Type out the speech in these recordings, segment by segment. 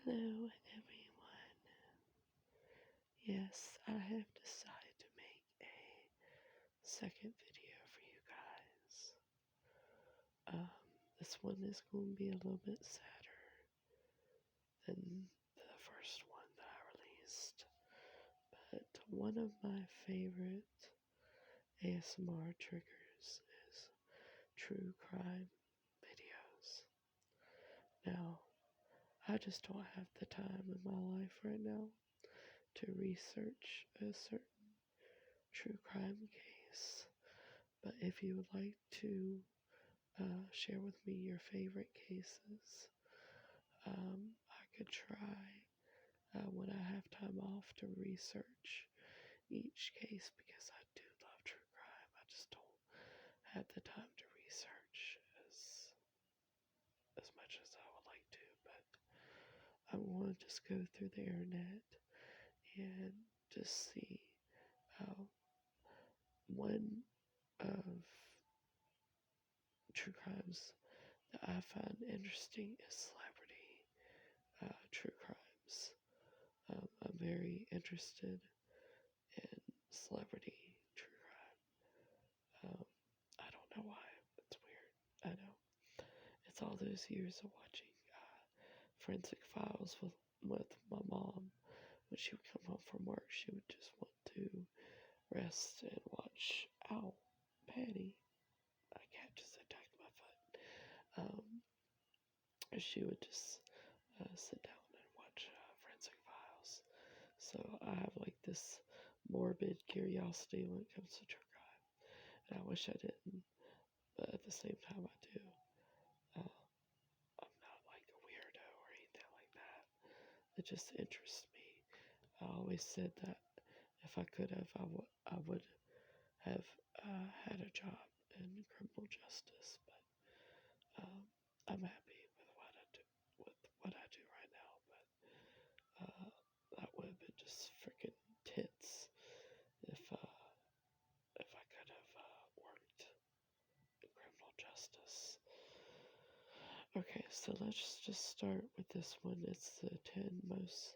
Hello everyone. Yes, I have decided to make a second video for you guys. This one is going to be a little bit sadder than the first one that I released. But one of my favorite ASMR triggers is true crime videos. Now, I just don't have the time in my life right now to research a certain true crime case. But if you would like to share with me your favorite cases, I could try when I have time off to research each case because I do love true crime. I just don't have the time to research as much as I would like to. But I want to just go through the internet and just see one of true crimes that I find interesting is celebrity true crimes. I'm very interested in celebrity true crime. I don't know why. It's weird. I know. It's all those years of watching Forensic Files with my mom. When she would come home from work, she would just want to rest and watch. Ow, Patty. A cat just attacked my foot. She would just sit down and watch Forensic Files. So I have like this morbid curiosity when it comes to true crime, and I wish I didn't, but at the same time I do. I'm not like a weirdo or anything like that. It just interests me. I always said that if I could have, I would have had a job in criminal justice, but I'm happy with what I do right now. But that would have been just freaking tits if I could have worked in criminal justice. Okay, so let's just start with this one. It's the 10 most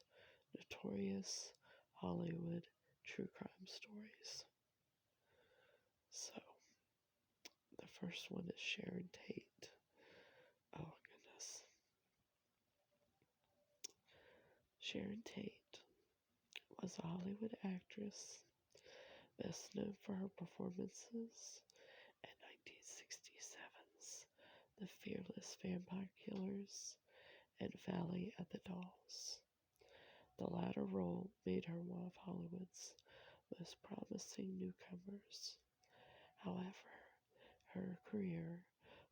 notorious Hollywood true crime stories. So, the first one is Sharon Tate. Oh, goodness. Sharon Tate was a Hollywood actress, best known for her performances in 1967's The Fearless Vampire Killers and Valley of the Dolls. The latter role made her one of Hollywood's most promising newcomers. However, her career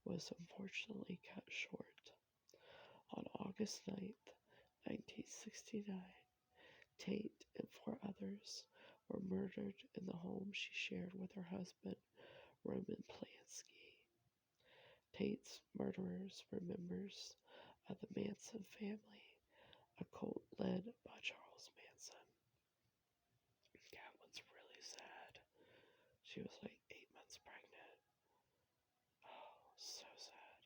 was unfortunately cut short. On August 9th, 1969, Tate and four others were murdered in the home she shared with her husband, Roman Polanski. Tate's murderers were members of the Manson family, a cult led by Charles Manson. That one's really sad. She was like 8 months pregnant. Oh, so sad.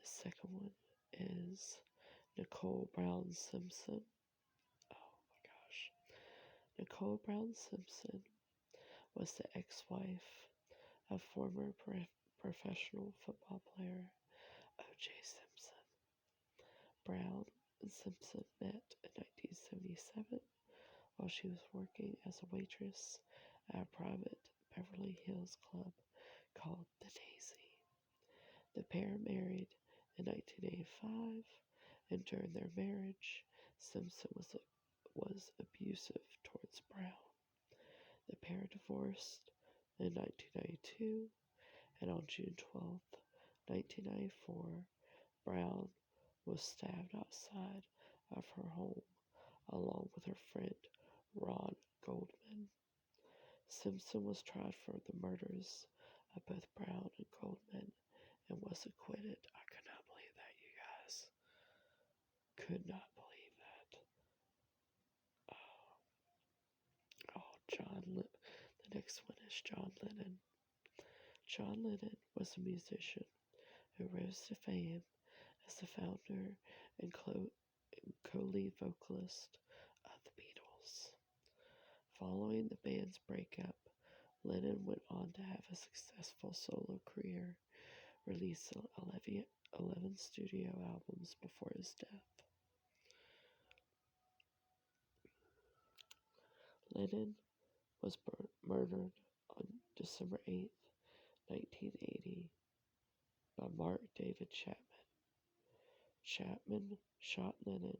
The second one is Nicole Brown Simpson. Oh my gosh. Nicole Brown Simpson was the ex-wife of former professional football player O.J. Simpson. Brown and Simpson met in 1977 while she was working as a waitress at a private Beverly Hills club called The Daisy. The pair married in 1985, and during their marriage, Simpson was abusive towards Brown. The pair divorced in 1992, and on June 12, 1994, Brown was stabbed outside of her home along with her friend Ron Goldman. Simpson was tried for the murders of both Brown and Goldman and was acquitted. I could not believe that, you guys. Could not believe that. The next one is John Lennon. John Lennon was a musician who rose to fame as the founder and co-lead vocalist of the Beatles. Following the band's breakup, Lennon went on to have a successful solo career, releasing 11 studio albums before his death. Lennon was murdered on December 8, 1980, by Mark David Chapman. Chapman shot Lennon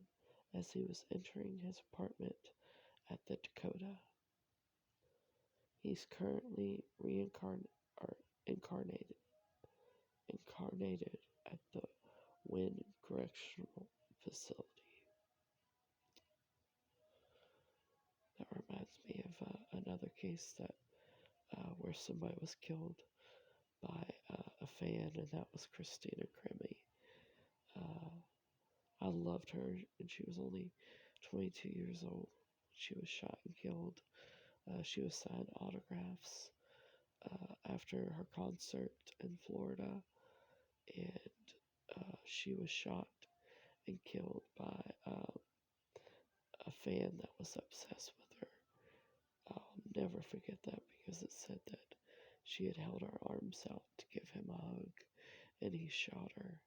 as he was entering his apartment at the Dakota. He's currently incarnated at the Wynn Correctional Facility. That reminds me of another case that where somebody was killed by a fan, and that was Christina Grimmie. I loved her, and she was only 22 years old when she was shot and killed. She was signed autographs after her concert in Florida, and she was shot and killed by a fan that was obsessed with her. I'll never forget that because it said that she had held her arms out to give him a hug, and he shot her.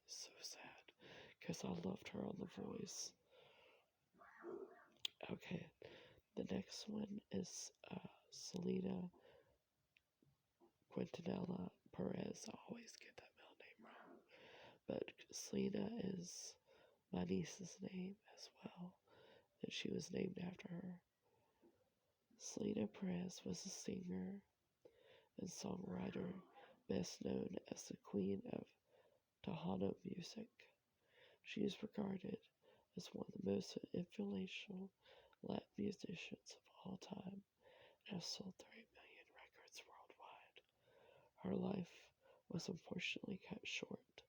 So sad, because I loved her on The Voice. Okay, the next one is Selena Quintanilla Perez. I always get that middle name wrong, but Selena is my niece's name as well, and she was named after her. Selena Perez was a singer and songwriter, best known as the Queen of Tejano music. She is regarded as one of the most influential Latin musicians of all time and has sold 3 million records worldwide. Her life was unfortunately cut short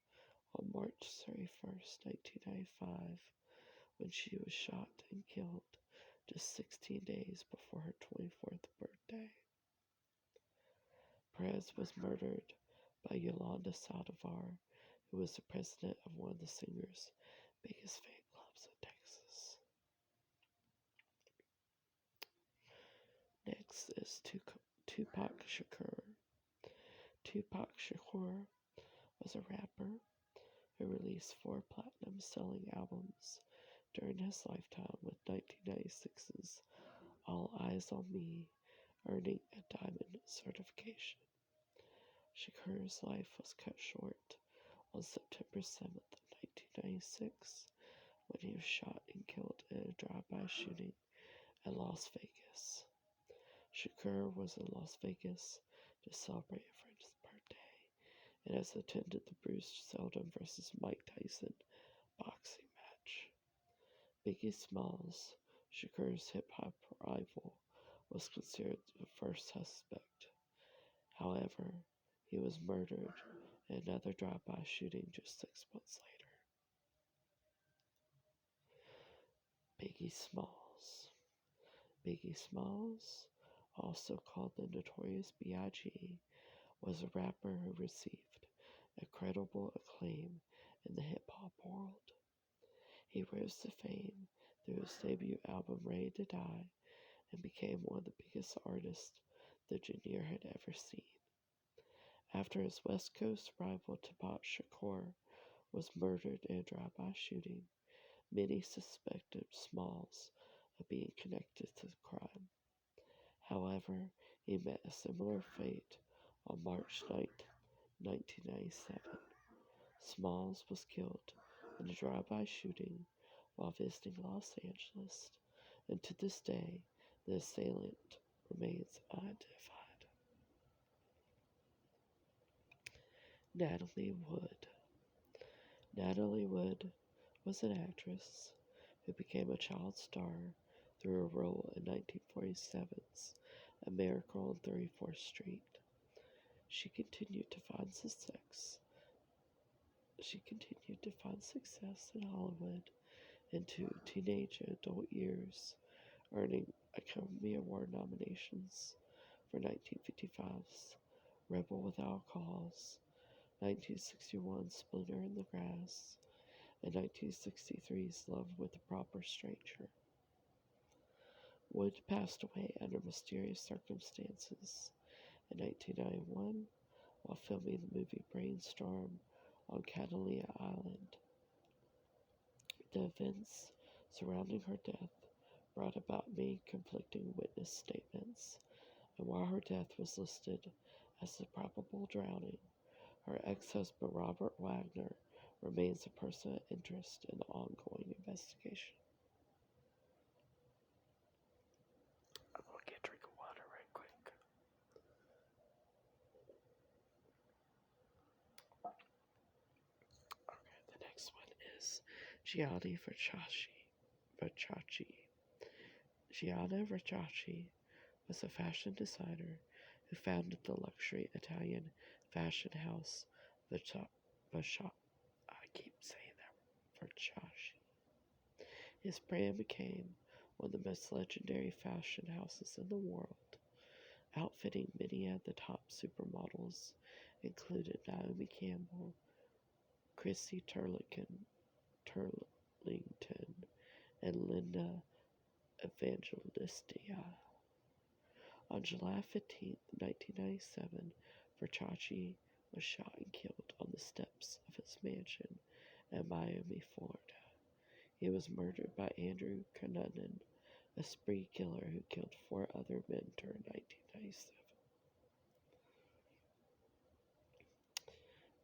on March 31st, 1995, when she was shot and killed just 16 days before her 24th birthday. Perez was murdered by Yolanda Saldivar, who was the president of one of the singer's biggest fan clubs in Texas. Next is Tupac Shakur. Tupac Shakur was a rapper who released 4 platinum-selling albums during his lifetime, with 1996's All Eyes on Me earning a diamond certification. Shakur's life was cut short on September 7th, 1996, when he was shot and killed in a drive-by shooting at Las Vegas. Shakur was in Las Vegas to celebrate a friend's birthday and has attended the Bruce Seldon vs. Mike Tyson boxing match. Biggie Smalls, Shakur's hip-hop rival, was considered the first suspect. However, he was murdered in another drive-by shooting just 6 months later. Biggie Smalls. Biggie Smalls, also called the Notorious B.I.G., was a rapper who received incredible acclaim in the hip-hop world. He rose to fame through his debut album Ready to Die and became one of the biggest artists the genre had ever seen. After his West Coast rival Tupac Shakur was murdered in a drive-by shooting, many suspected Smalls of being connected to the crime. However, he met a similar fate on March 9, 1997. Smalls was killed in a drive-by shooting while visiting Los Angeles, and to this day, the assailant remains unidentified. Natalie Wood. Natalie Wood was an actress who became a child star through a role in 1947's A Miracle on 34th Street. She continued to find success in Hollywood into teenage and adult years, earning Academy Award nominations for 1955's Rebel Without a Cause, 1961, Splinter in the Grass, and 1963's Love with a Proper Stranger. Wood passed away under mysterious circumstances in 1991 while filming the movie Brainstorm on Catalina Island. The events surrounding her death brought about many conflicting witness statements, and while her death was listed as a probable drowning, her ex-husband Robert Wagner remains a person of interest in the ongoing investigation. I'm going to get a drink of water right quick. Okay, the next one is Gianni Versace. Gianni Versace was a fashion designer who founded the luxury Italian fashion house Versace. I keep saying that, Versace. His brand became one of the most legendary fashion houses in the world, outfitting many of the top supermodels, including Naomi Campbell, Chrissy Turlington, and Linda Evangelista. On July 15, 1997, Versace was shot and killed on the steps of his mansion in Miami, Florida. He was murdered by Andrew Cunanan, a spree killer who killed 4 other men during 1997.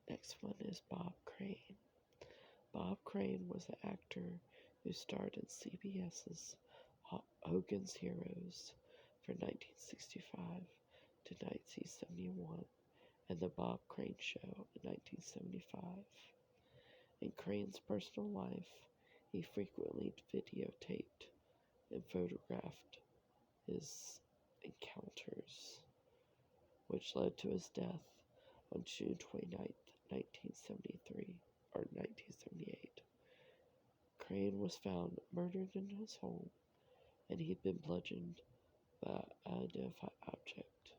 Next one is Bob Crane. Bob Crane was an actor who starred in CBS's Hogan's Heroes from 1965 to 1971 and The Bob Crane Show in 1975. In Crane's personal life, he frequently videotaped and photographed his encounters, which led to his death on June 29, 1973 or 1978. Crane was found murdered in his home, and he'd been bludgeoned by an unidentified object.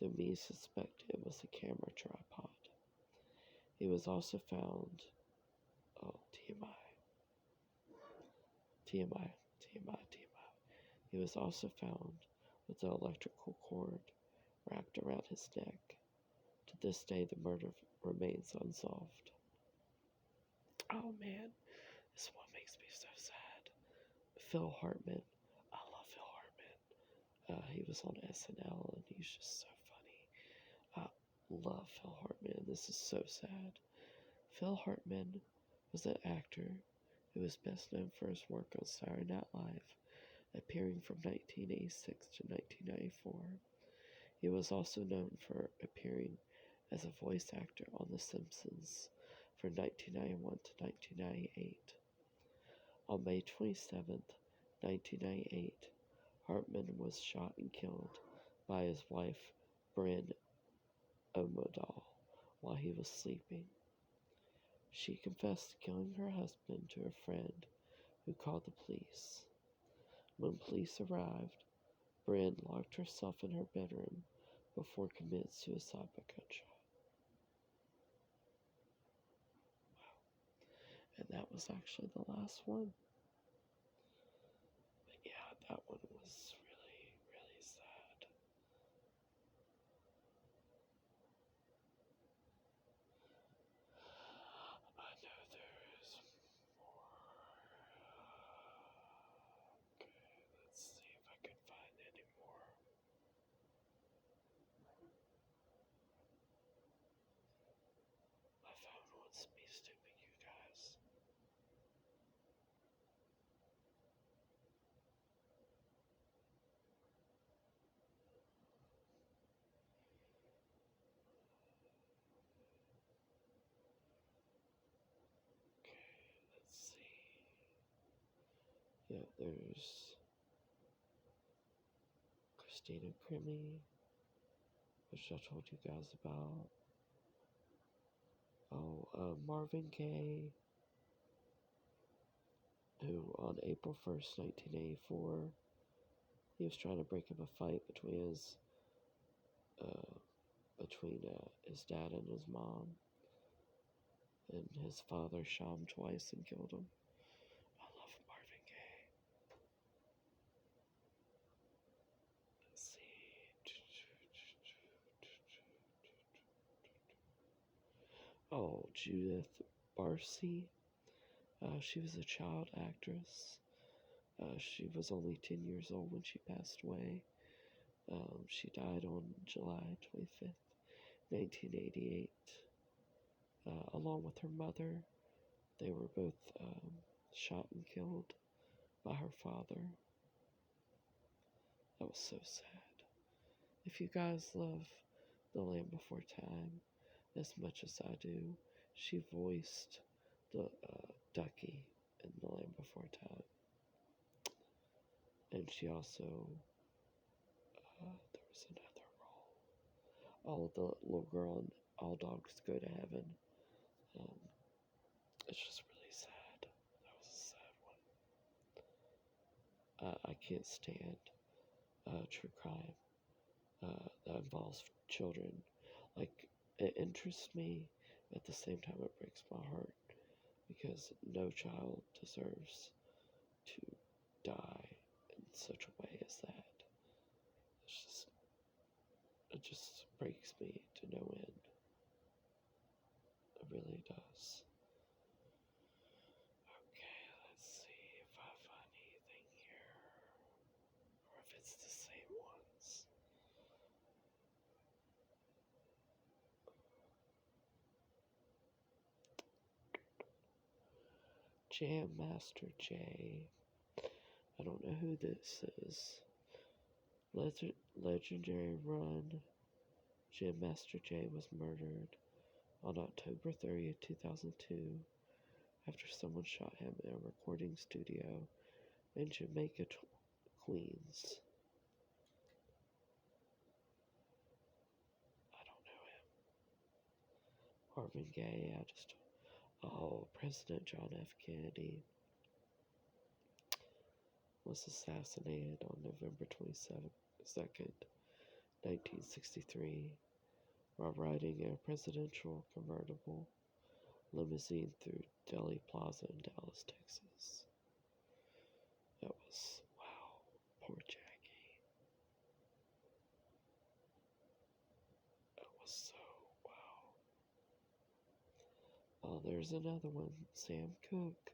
The men suspect it was a camera tripod. He was also found, TMI. He was also found with an electrical cord wrapped around his neck. To this day, the murder remains unsolved. Oh man, this one makes me so sad. Phil Hartman. I love Phil Hartman. He was on SNL and he's just so funny. I love Phil Hartman. This is so sad. Phil Hartman was an actor who was best known for his work on Saturday Night Live, appearing from 1986 to 1994. He was also known for appearing as a voice actor on The Simpsons from 1991 to 1998. On May 27, 1998, Hartman was shot and killed by his wife, Bryn Omodal, while he was sleeping. She confessed to killing her husband to a friend who called the police. When police arrived, Bryn locked herself in her bedroom before committing suicide by gunshot. Wow. And that was actually the last one. But yeah, that one was really, really sad. I know there is more. Okay, let's see if I can find any more. My phone wants to be stupid, you guys. Okay, let's see. Yeah, there's Christina Grimmie, which I told you guys about. Marvin Gaye, who on April 1st, 1984, he was trying to break up a fight between his between his dad and his mom, and his father shot him twice and killed him. I love Marvin Gaye. Let's see. Oh, Judith Barcy. She was a child actress. She was only 10 years old when she passed away. She died on July 25th, 1988. Along with her mother, they were both shot and killed by her father. That was so sad. If you guys love The Land Before Time as much as I do, she voiced the Ducky in The Land Before Time. And she also, there was another role. Oh, the little girl in All Dogs Go to Heaven. It's just really sad. That was a sad one. I can't stand true crime that involves children. Like, it interests me, at the same time it breaks my heart, because no child deserves to die in such a way as that. It just breaks me to no end. It really does. Okay, let's see if I find anything here, or if it's the same ones. Jam Master Jay. I don't know who this is. Legendary Run. Jam Master Jay was murdered on October 30th, 2002, after someone shot him in a recording studio in Jamaica, Queens. I don't know him. Marvin Gaye, President John F. Kennedy was assassinated on November 22nd, 1963, while riding in a presidential convertible limousine through Dealey Plaza in Dallas, Texas. That was, wow, poor Jackie. That was so, wow. Oh, there's another one, Sam Cooke.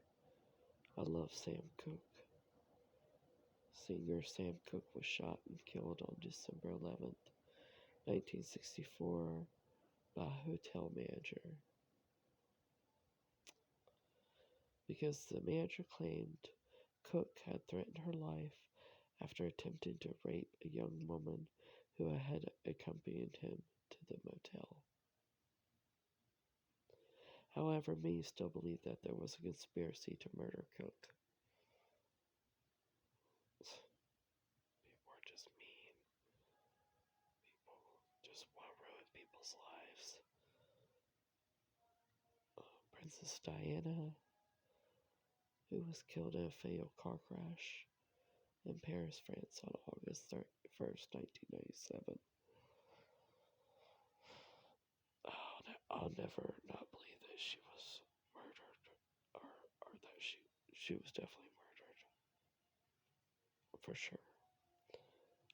I love Sam Cooke. Singer Sam Cooke was shot and killed on December 11th, 1964, by a hotel manager. Because the manager claimed Cooke had threatened her life after attempting to rape a young woman who had accompanied him to the motel. However, many still believe that there was a conspiracy to murder Cooke. People are just mean. People just want to ruin people's lives. Princess Diana, who was killed in a fatal car crash in Paris, France on August 1st, 1997. I'll never not believe that she was murdered, or that she was definitely murdered. For sure.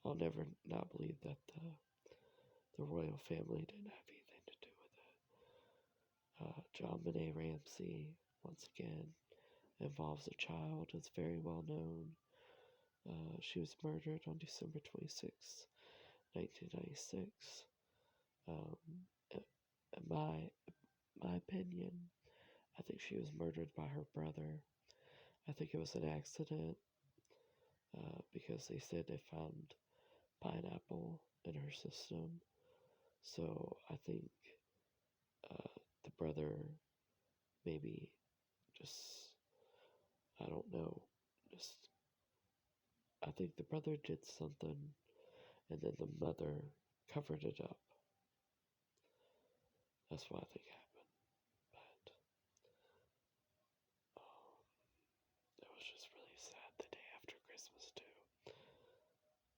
I'll never not believe that the royal family didn't have anything to do with it. JonBenet Ramsey, once again, involves a child. It's very well known. She was murdered on December 26, 1996. In my opinion, I think she was murdered by her brother. I think it was an accident, because they said they found pineapple in her system. So I think the brother maybe just, I don't know, just, I think the brother did something and then the mother covered it up. That's what I think happened. But it was just really sad the day after Christmas too.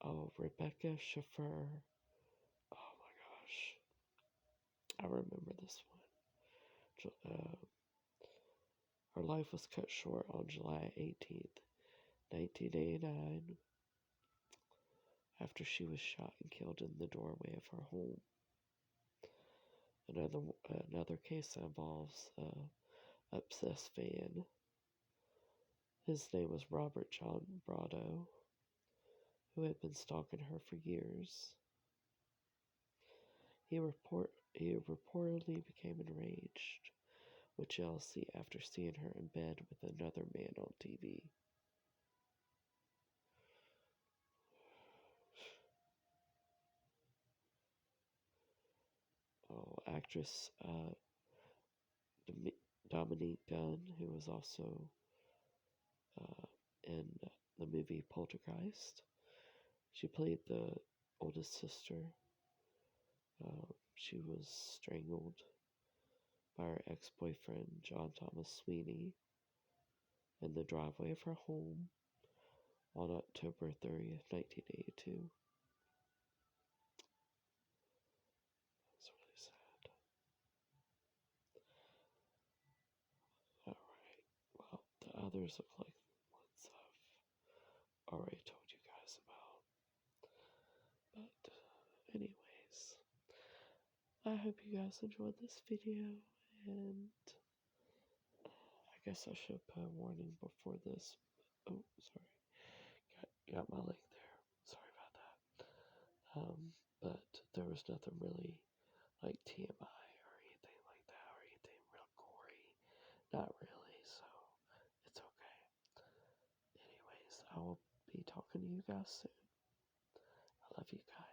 Oh, Rebecca Schaeffer. Oh my gosh. I remember this one. Her life was cut short on July 18th, 1989, after she was shot and killed in the doorway of her home. Another case involves obsessed fan. His name was Robert John Brado, who had been stalking her for years. He reportedly became enraged with jealousy after seeing her in bed with another man on TV. Actress Dominique Dunn, who was also in the movie Poltergeist. She played the oldest sister. She was strangled by her ex-boyfriend, John Thomas Sweeney, in the driveway of her home on October 30th, 1982. That's really sad. Alright, well, the others look like ones I've already told you guys about. But, anyways, I hope you guys enjoyed this video, and I guess I should put a warning before this. Oh, sorry. Got my leg there. Sorry about that. But there was nothing really like TMI or anything like that, or anything real gory. Not really, so it's okay. Anyways, I will be talking to you guys soon. I love you guys.